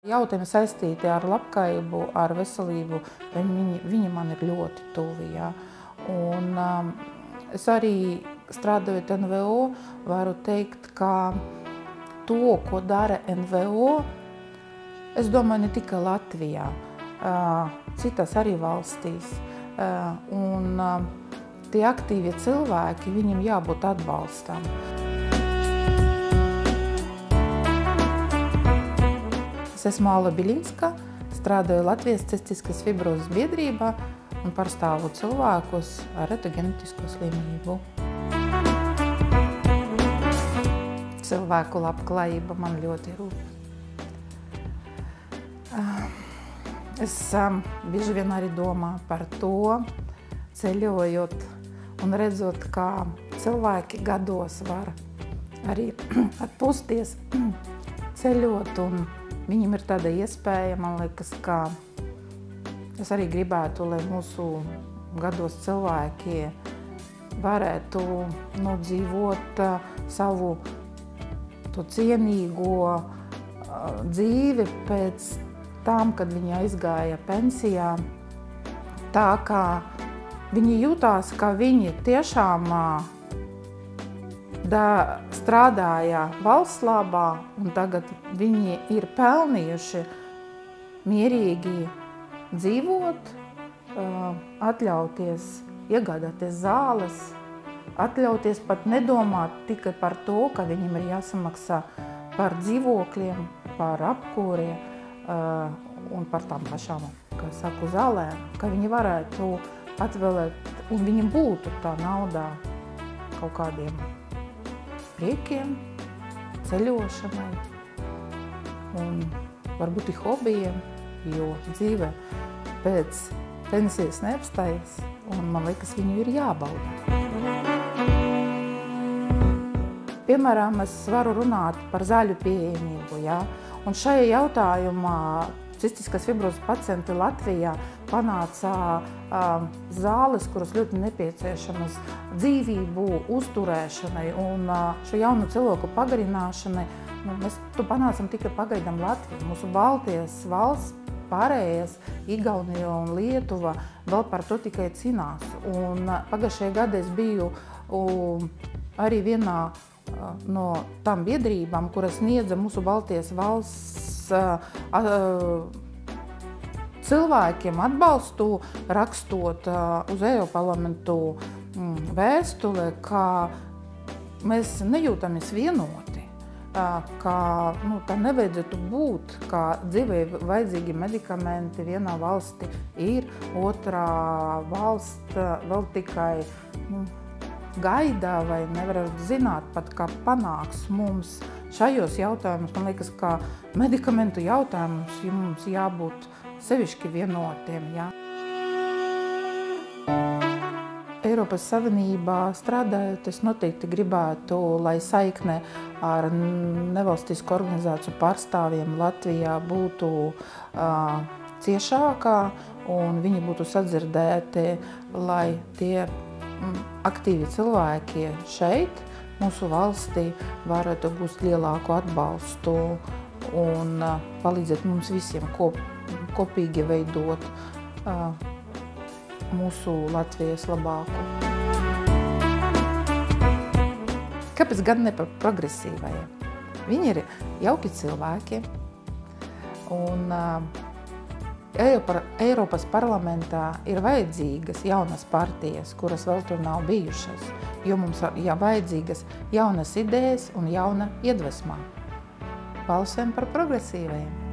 Jautājumi saistīti ar labklājību, ar veselību, viņi man ir ļoti tuvi. Ja? Un es arī strādājot NVO, varu teikt, ka to, ko dara NVO, es domāju, ne tikai Latvijā, citās arī valstīs. Un tie aktīvie cilvēki, viņiem jābūt atbalstam. Es esmu Alla Biļinska, strādāju Latvijas cistiskas fibrozes biedrībā un pārstāvu cilvēkus ar retu ģenētisko slimību. Cilvēku labklājība man ļoti rūp. Es bieži vien arī domāju par to, ceļojot un redzot, kā cilvēki gados var arī atpūsties, ceļot, un viņam ir tāda iespēja, man liekas, ka es arī gribētu, lai mūsu gados cilvēki varētu dzīvot savu to cienīgo dzīvi pēc tam, kad viņi aizgāja pensijā, tā kā viņi jūtās, ka viņi tiešām strādāja valsts labā, un tagad viņi ir pelnījuši mierīgi dzīvot, atļauties iegādāties zāles, atļauties pat nedomāt tikai par to, ka viņiem ir jāsamaksā par dzīvokļiem, par apkūri un par tām pašām, kā saku, zālēm, ka viņi varētu atvēlēt, un viņiem būtu tā naudā kaut kādiem priekiem, ceļošanai un varbūt hobijiem, jo dzīve pēc pensijas neapstājas, un man liekas, viņu ir jābauda. Piemēram, es varu runāt par zaļu pieejamību, ja? Un šajā jautājumā cistiskas fibrozes pacienti Latvijā panāca zāles, kuras ļoti nepieciešamas dzīvību uzturēšanai un šo jaunu cilvēku pagarināšanai. Mēs to panācam tikai pagaidām Latviju. Mūsu Baltijas valsts pārējās, Igaunija un Lietuva, vēl par to tikai cīnās. Un pagājušajā gadā es biju arī vienā no tām biedrībām, kuras sniedza mūsu Baltijas valsts cilvēkiem atbalstu, rakstot uz Eiroparlamentu vēstuli, ka mēs nejūtamies vienoti, ka tā nevajadzētu būt, ka dzīvei vajadzīgi medikamenti vienā valsti ir, otrā valsts vēl tikai gaida vai nevar zināt pat, kā panāks mums šajos jautājumos. Man liekas, ka medikamentu jautājums mums jābūt sevišķi vienotiem. Ja? Eiropas Savienībā strādājot, es noteikti gribētu, lai saikne ar nevalstisko organizāciju pārstāvjiem Latvijā būtu ciešākā un viņi būtu sadzirdēti, lai tie aktīvi cilvēki šeit, mūsu valstī, varētu gūt lielāku atbalstu un palīdzēt mums visiem kopīgi veidot mūsu Latvijas labāku. Kāpēc gan ne par progresīvajiem? Viņi ir jauki cilvēki un Eiropas parlamentā ir vajadzīgas jaunas partijas, kuras vēl tur nav bijušas, jo mums ir vajadzīgas jaunas idejas un jauna iedvesmā. Balsojam par progresīvajiem!